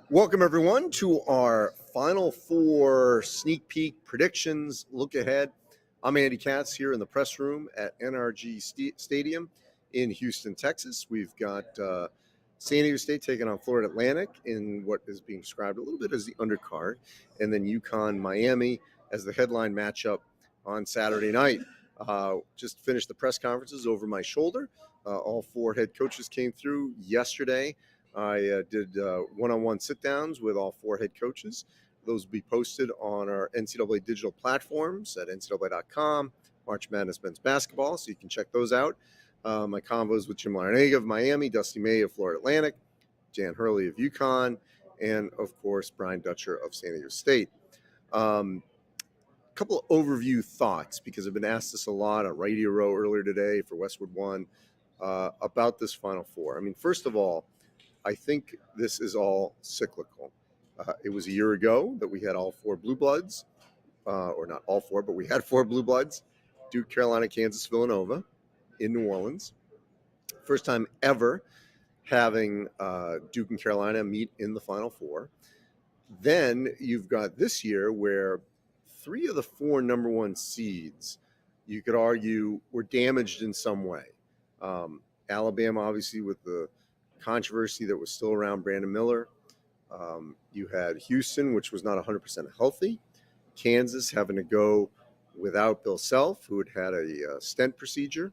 Welcome, everyone, to our Final Four sneak peek predictions look ahead. I'm Andy Katz here in the press room at NRG Stadium in Houston, Texas. We've got San Diego State taking on Florida Atlantic in what is being described a little bit as the undercard, and then UConn-Miami as the headline matchup on Saturday night. Just finished the press conferences over my shoulder. All four head coaches came through yesterday. I did one-on-one sit-downs with all four head coaches. Those will be posted on our NCAA digital platforms at ncaa.com, March Madness Men's Basketball, so you can check those out. My convos with Jim Larinaga of Miami, Dusty May of Florida Atlantic, Jan Hurley of UConn, and, of course, Brian Dutcher of San Diego State. Couple of overview thoughts, because I've been asked this a lot on Radio Row earlier today for Westwood One about this Final Four. I mean, first of all, I think this is all cyclical. It was a year ago that we had all four blue bloods, or not all four, but we had four blue bloods: Duke, Carolina, Kansas, Villanova in New Orleans. First time ever having Duke and Carolina meet in the Final Four. Then you've got this year where three of the four number one seeds, you could argue, were damaged in some way. Alabama, obviously, with the controversy that was still around Brandon Miller. You had Houston, which was not 100% healthy. Kansas having to go without Bill Self, who had a stent procedure.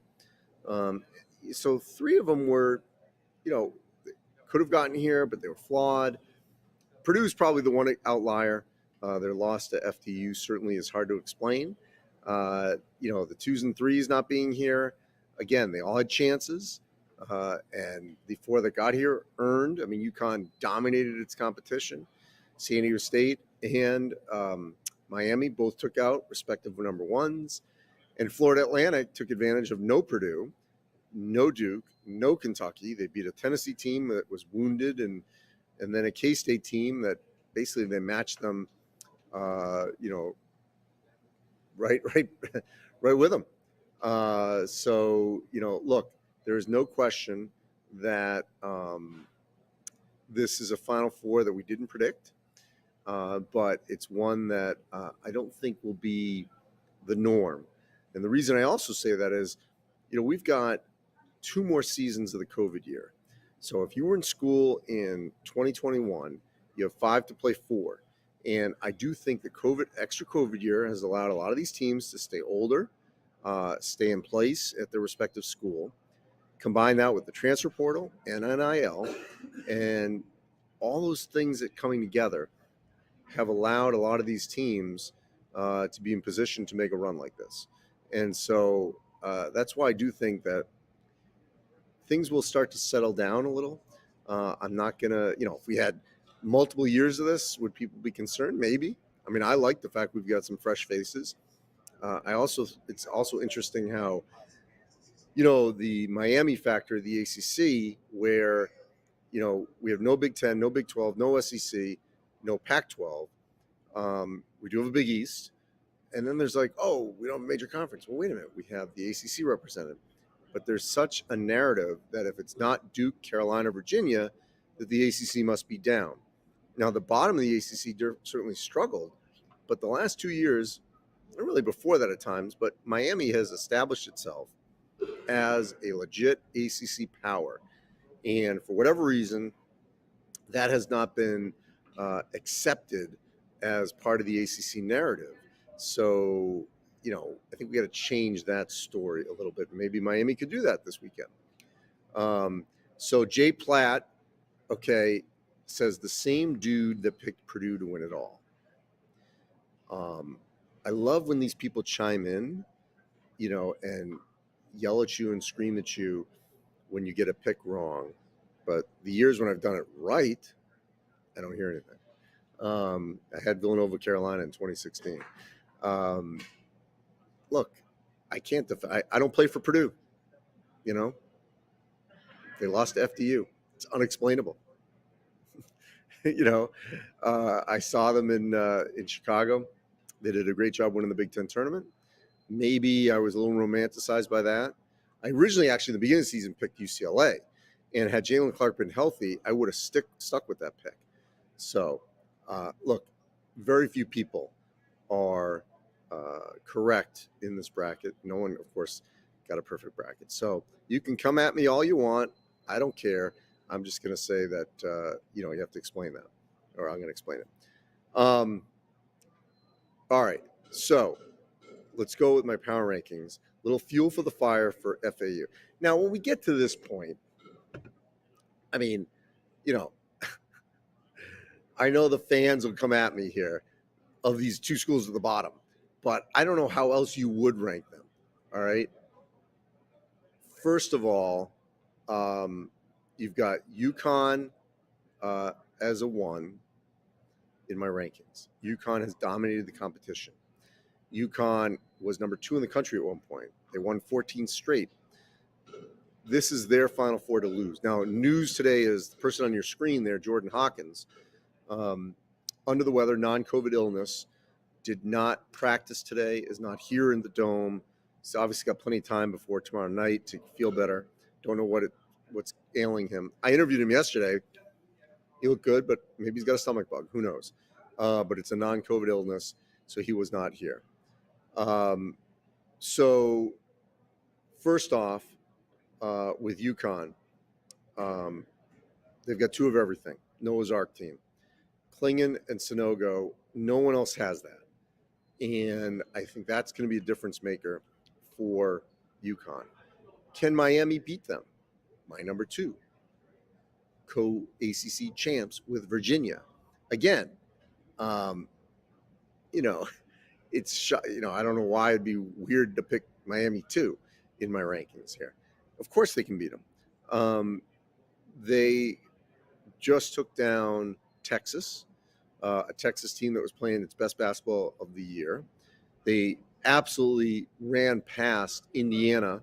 So three of them were, could have gotten here, but they were flawed. Purdue's probably the one outlier. Their loss to FDU certainly is hard to explain. The 2s and 3s not being here, again, they all had chances. And the four that got here earned. I mean, UConn dominated its competition. San Diego State and Miami both took out respective number ones. And Florida Atlantic took advantage of no Purdue, no Duke, no Kentucky. They beat a Tennessee team that was wounded, and then a K-State team that basically they matched them, right with them. Look. There is no question that this is a Final Four that we didn't predict, but it's one that I don't think will be the norm. And the reason I also say that is, we've got 2 more seasons of the COVID year. So if you were in school in 2021, you have 5 to play 4. And I do think the extra COVID year has allowed a lot of these teams to stay older, stay in place at their respective school. Combine that with the transfer portal and NIL, and all those things that coming together have allowed a lot of these teams to be in position to make a run like this. And so that's why I do think that things will start to settle down a little. I'm not going to, if we had multiple years of this, would people be concerned? Maybe. I mean, I like the fact we've got some fresh faces. It's also interesting how, the Miami factor of the ACC, where, we have no Big Ten, no Big 12, no SEC, no Pac-12. We do have a Big East. And then there's we don't have a major conference. Well, wait a minute. We have the ACC represented. But there's such a narrative that if it's not Duke, Carolina, Virginia, that the ACC must be down. Now, the bottom of the ACC certainly struggled. But the last 2 years, and really before that at times, but Miami has established itself as a legit ACC power. And for whatever reason, that has not been accepted as part of the ACC narrative. So, I think we got to change that story a little bit. Maybe Miami could do that this weekend. So Jay Platt, says the same dude that picked Purdue to win it all. I love when these people chime in, and yell at you and scream at you when you get a pick wrong. But the years when I've done it right, I don't hear anything. I had Villanova, Carolina in 2016. Look, I can't I don't play for Purdue. They lost to FDU. It's unexplainable. I saw them in Chicago. They did a great job winning the Big Ten tournament. Maybe I was a little romanticized by that. I originally, actually, in the beginning of the season, picked UCLA. And had Jalen Clark been healthy, I would have stuck with that pick. So, look, very few people are correct in this bracket. No one, of course, got a perfect bracket. So you can come at me all you want. I don't care. I'm just going to say that, you have to explain that, or I'm going to explain it. All right. So let's go with my power rankings. Little fuel for the fire for FAU. Now, when we get to this point, I mean, you know, I know the fans will come at me here of these two schools at the bottom, but I don't know how else you would rank them. All right. First of all, you've got UConn as a 1 in my rankings. UConn has dominated the competition. UConn was number 2 in the country at one point. They won 14 straight. This is their Final Four to lose. Now, news today is the person on your screen there, Jordan Hawkins, under the weather, non-COVID illness, did not practice today, is not here in the Dome. He's obviously got plenty of time before tomorrow night to feel better. Don't know what's ailing him. I interviewed him yesterday. He looked good, but maybe he's got a stomach bug. Who knows? But it's a non-COVID illness, so he was not here. So first off, with UConn, they've got 2 of everything. Noah's Ark team. Klingon and Sonogo, no one else has that. And I think that's going to be a difference maker for UConn. Can Miami beat them? My number 2. Co-ACC champs with Virginia. Again, it's, I don't know why it'd be weird to pick Miami 2 in my rankings here. Of course they can beat them. They just took down Texas, a Texas team that was playing its best basketball of the year. They absolutely ran past Indiana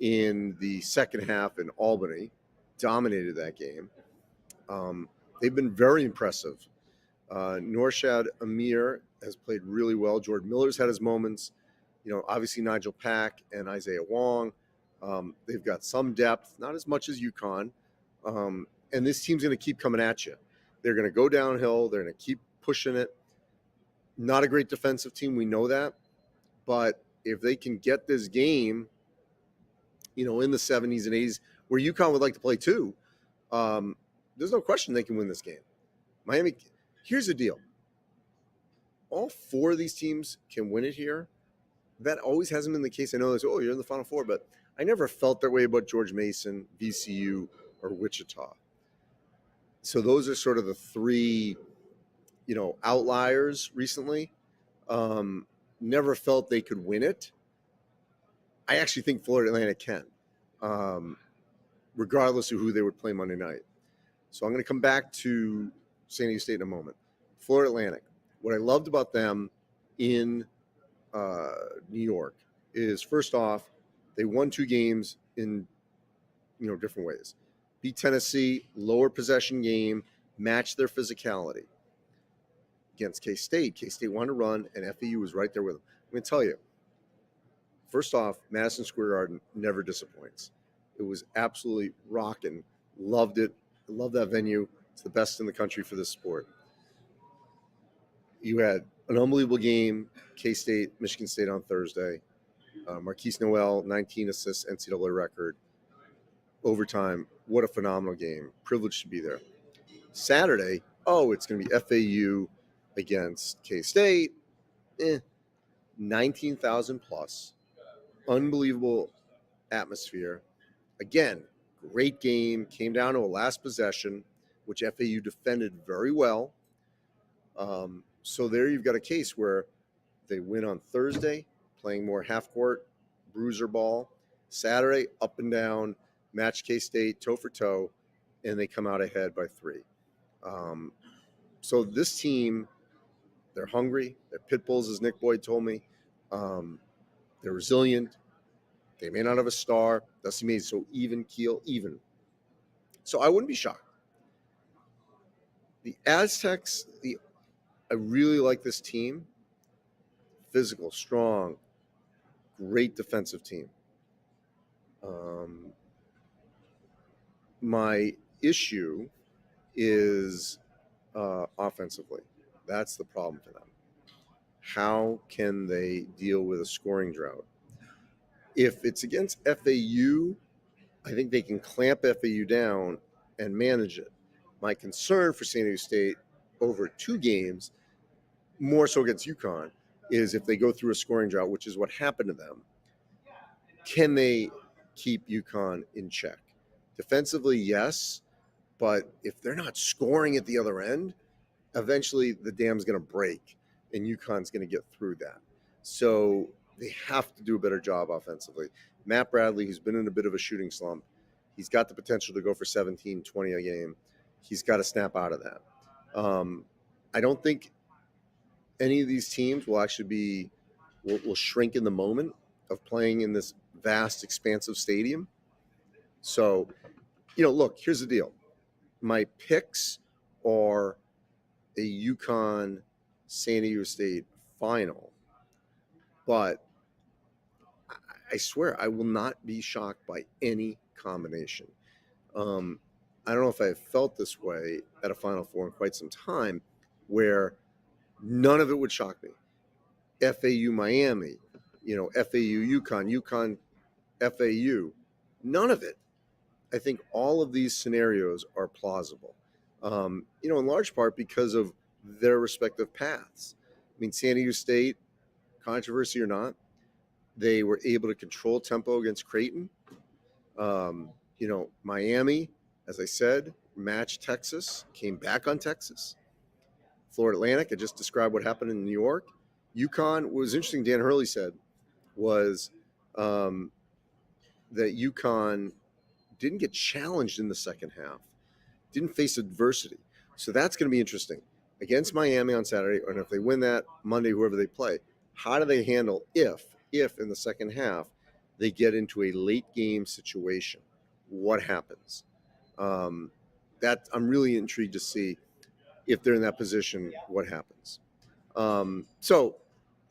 in the second half in Albany, dominated that game. They've been very impressive. Norshad Amir has played really well. Jordan Miller's had his moments. Obviously Nigel Pack and Isaiah Wong. They've got some depth, not as much as UConn. And this team's going to keep coming at you. They're going to go downhill. They're going to keep pushing it. Not a great defensive team. We know that. But if they can get this game, in the 70s and 80s, where UConn would like to play too, there's no question they can win this game. Miami, here's the deal. All 4 of these teams can win it here. That always hasn't been the case. I know you're in the Final Four, but I never felt that way about George Mason, VCU, or Wichita. So those are sort of the 3, outliers recently. Never felt they could win it. I actually think Florida Atlantic can, regardless of who they would play Monday night. So I'm going to come back to San Diego State in a moment. Florida Atlantic. What I loved about them in New York is, first off, they won 2 games in different ways. Beat Tennessee, lower possession game, matched their physicality. Against K-State, K-State wanted to run, and FAU was right there with them. I'm going to tell you, first off, Madison Square Garden never disappoints. It was absolutely rocking. Loved it. Love that venue. It's the best in the country for this sport. You had an unbelievable game, K-State, Michigan State on Thursday. Marquise Noel, 19 assists, NCAA record. Overtime, what a phenomenal game. Privileged to be there. Saturday, it's going to be FAU against K-State. 19,000 plus. Unbelievable atmosphere. Again, great game. Came down to a last possession, which FAU defended very well. So there you've got a case where they win on Thursday, playing more half-court, bruiser ball. Saturday, up and down, match K-State, toe for toe, and they come out ahead by 3. So this team, they're hungry. They're pit bulls, as Nick Boyd told me. They're resilient. They may not have a star. Dusty Mays, so even keel, even. So I wouldn't be shocked. The Aztecs, I really like this team. Physical, strong, great defensive team. My issue is offensively. That's the problem for them. How can they deal with a scoring drought? If it's against FAU, I think they can clamp FAU down and manage it. My concern for San Diego State over 2 games, more so against UConn, is if they go through a scoring drought, which is what happened to them, can they keep UConn in check? Defensively, yes, but if they're not scoring at the other end, eventually the dam's going to break and UConn's going to get through that. So they have to do a better job offensively. Matt Bradley, who's been in a bit of a shooting slump, he's got the potential to go for 17, 20 a game. He's got to snap out of that. I don't think any of these teams will actually will shrink in the moment of playing in this vast, expansive stadium. So, look, here's the deal. My picks are a UConn San Diego State final, but I swear I will not be shocked by any combination. I don't know if I've felt this way at a Final Four in quite some time, where none of it would shock me. FAU Miami, FAU UConn FAU, none of it. I think all of these scenarios are plausible. In large part because of their respective paths. I mean, San Diego State, controversy or not, they were able to control tempo against Creighton. Miami, as I said, matched Texas, came back on Texas. Florida Atlantic, I just described what happened in New York. UConn, what was interesting, Dan Hurley said, was that UConn didn't get challenged in the second half, didn't face adversity. So that's going to be interesting. Against Miami on Saturday, and if they win that Monday, whoever they play, how do they handle if in the second half they get into a late game situation? What happens? That I'm really intrigued to see if they're in that position, what happens. So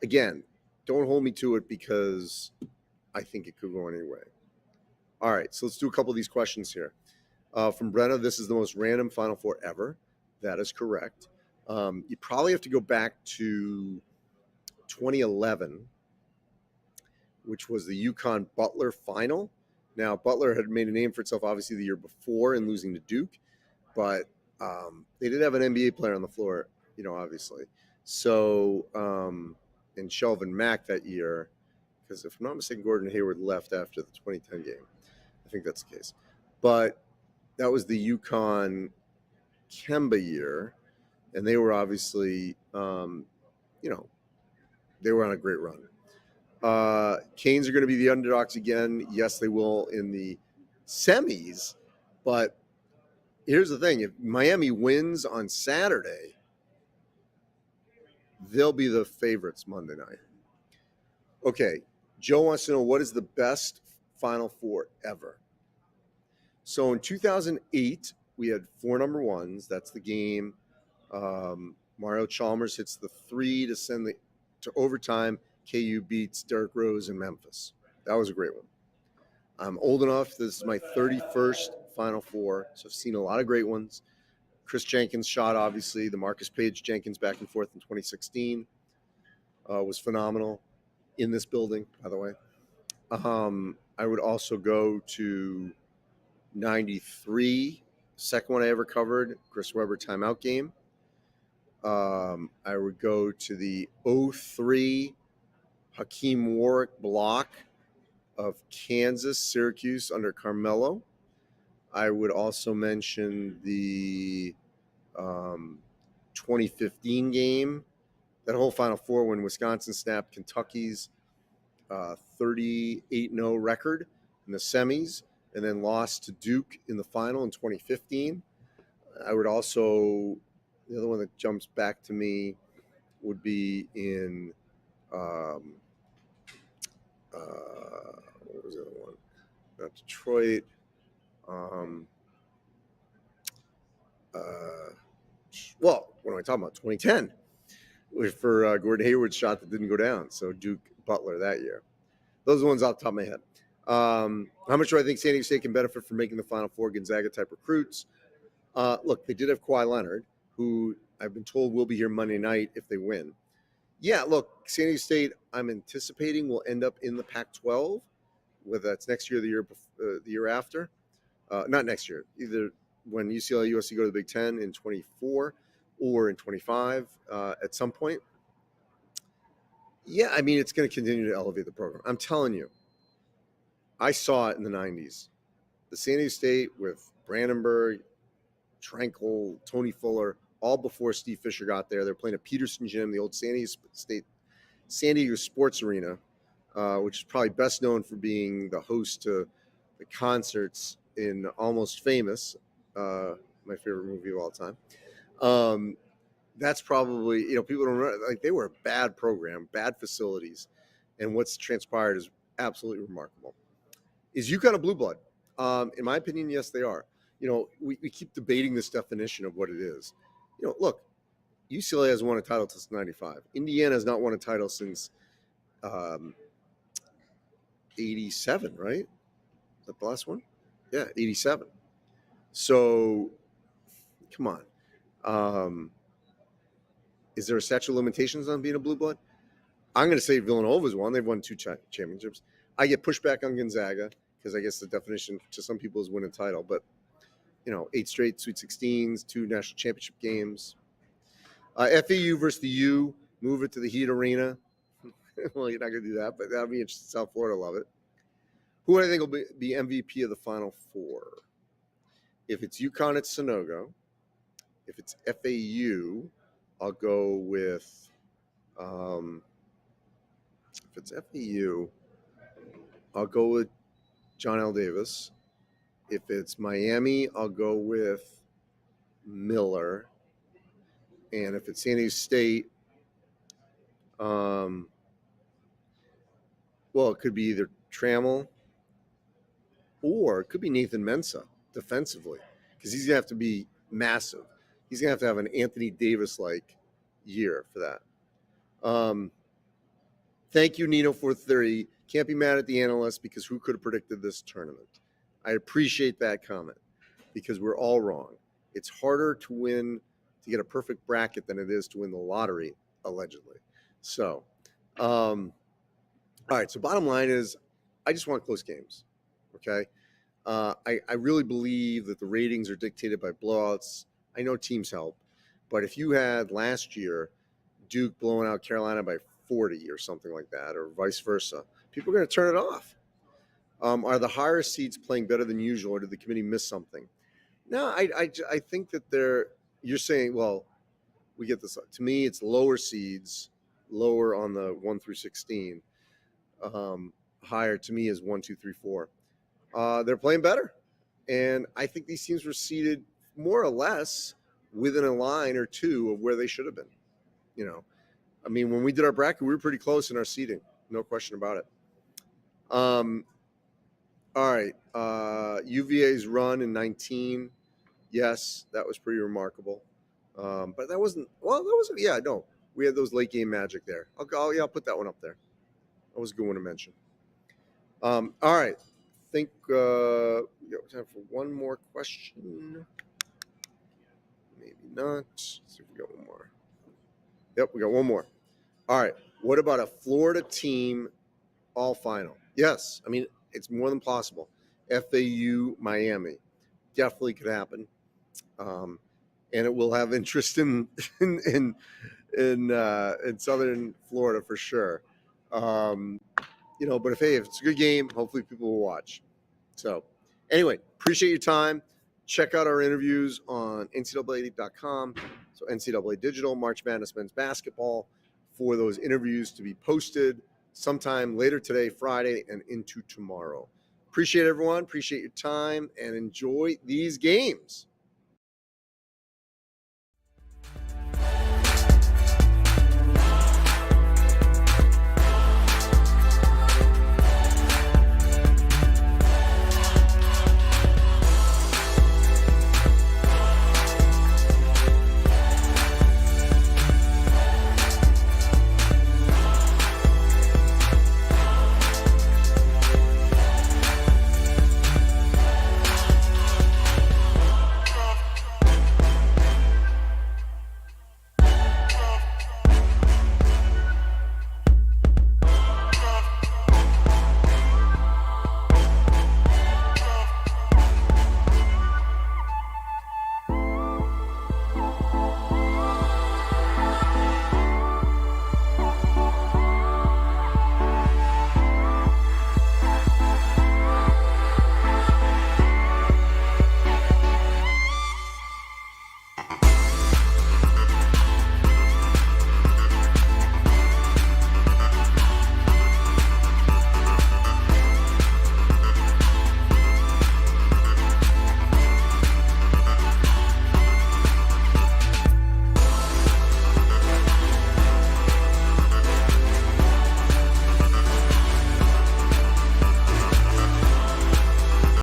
again, don't hold me to it because I think it could go any way. All right, so let's do a couple of these questions here. From Brenna, this is the most random Final Four ever. That is correct. You probably have to go back to 2011, which was the UConn Butler final. Now, Butler had made a name for itself, obviously, the year before in losing to Duke, but they did have an NBA player on the floor, obviously. So, and Shelvin Mack that year, because if I'm not mistaken, Gordon Hayward left after the 2010 game. I think that's the case. But that was the UConn Kemba year, and they were obviously, they were on a great run. Canes are going to be the underdogs again. Yes, they will in the semis, but here's the thing. If Miami wins on Saturday, they'll be the favorites Monday night. Okay, Joe wants to know, what is the best Final Four ever? So in 2008, we had 4 number ones. That's the game. Mario Chalmers hits the 3 to send to overtime. KU beats Derrick Rose in Memphis. That was a great one. I'm old enough. This is my 31st Final Four, so I've seen a lot of great ones. Chris Jenkins' shot, obviously. The Marcus Page-Jenkins back and forth in 2016 was phenomenal in this building, by the way. I would also go to 93, second one I ever covered, Chris Webber timeout game. I would go to the 03 Hakeem Warwick block of Kansas, Syracuse under Carmelo. I would also mention the 2015 game, that whole Final Four when Wisconsin snapped Kentucky's 38-0 record in the semis and then lost to Duke in the final in 2015. I would also, the other one that jumps back to me would be in, what was the other one? Not Detroit. Well, what am I talking about? 2010 for Gordon Hayward's shot that didn't go down. So Duke Butler that year. Those are the ones off the top of my head. How much do I think San Diego State can benefit from making the Final Four? Gonzaga type recruits. Look, they did have Kawhi Leonard, who I've been told will be here Monday night if they win. Yeah, look, San Diego State, I'm anticipating will end up in the Pac-12, whether that's next year or the year after. Not next year, either when UCLA, USC go to the Big Ten in 24 or in 25 at some point. Yeah, I mean, it's going to continue to elevate the program. I'm telling you, I saw it in the 90s. The San Diego State with Brandenburg, Tranquil, Tony Fuller, all before Steve Fisher got there. They're playing at Peterson Gym, the old San Diego Sports Arena, which is probably best known for being the host to the concerts in Almost Famous, my favorite movie of all time. That's probably, people don't remember, like, they were a bad program, bad facilities, and what's transpired is absolutely remarkable. Is UConn a blue blood? In my opinion, yes, they are. We keep debating this definition of what it is. Look, UCLA has won a title since '95. Indiana has not won a title since '87, right? Is that the last one? Yeah, '87. So, come on. Is there a statute of limitations on being a blue blood? I'm going to say Villanova's won. They've won 2 championships. I get pushback on Gonzaga because I guess the definition to some people is win a title. But, 8 straight Sweet 16s, 2 national championship games. FAU versus the U, move it to the Heat Arena. Well, you're not going to do that, but that'll be interesting. South Florida love it. Who do I think will be MVP of the Final Four? If it's UConn, it's Sonogo. If it's FAU, I'll go with, if it's FAU, I'll go with John L. Davis. If it's Miami, I'll go with Miller. And if it's San Diego State, well, it could be either Trammell or it could be Nathan Mensah defensively, because he's going to have to be massive. He's going to have an Anthony Davis-like year for that. Thank you, Nino, for 30. Can't be mad at the analysts because who could have predicted this tournament? I appreciate that comment because we're all wrong. It's harder to win, to get a perfect bracket than it is to win the lottery, allegedly. So, all right. So bottom line is I just want close games. Okay. I really believe that the ratings are dictated by blowouts. I know teams help, but if you had last year Duke blowing out Carolina by 40 or something like that, or vice versa, people are going to turn it off. Are the higher seeds playing better than usual, or did the committee miss something? No, I think that you're saying, well, we get this. To me, it's lower seeds, lower on the 1 through 16. Higher to me is 1, 2, 3, 4. They're playing better. And I think these teams were seeded more or less within a line or two of where they should have been. I mean, when we did our bracket, we were pretty close in our seeding. No question about it. All right. UVA's run in 19. Yes, that was pretty remarkable. But that wasn't, yeah, no. We had those late game magic there. I'll put that one up there. That was a good one to mention. All right. I think we got time for one more question. Maybe not. Let's see if we got one more. Yep, we got one more. All right. What about a Florida team all final? Yes. I mean, it's more than possible. FAU, Miami. Definitely could happen. And it will have interest in Southern Florida for sure. But if it's a good game, hopefully people will watch. So anyway, appreciate your time. Check out our interviews on NCAA.com. So NCAA Digital, March Madness Men's Basketball, for those interviews to be posted sometime later today, Friday, and into tomorrow. Appreciate everyone. Appreciate your time and enjoy these games.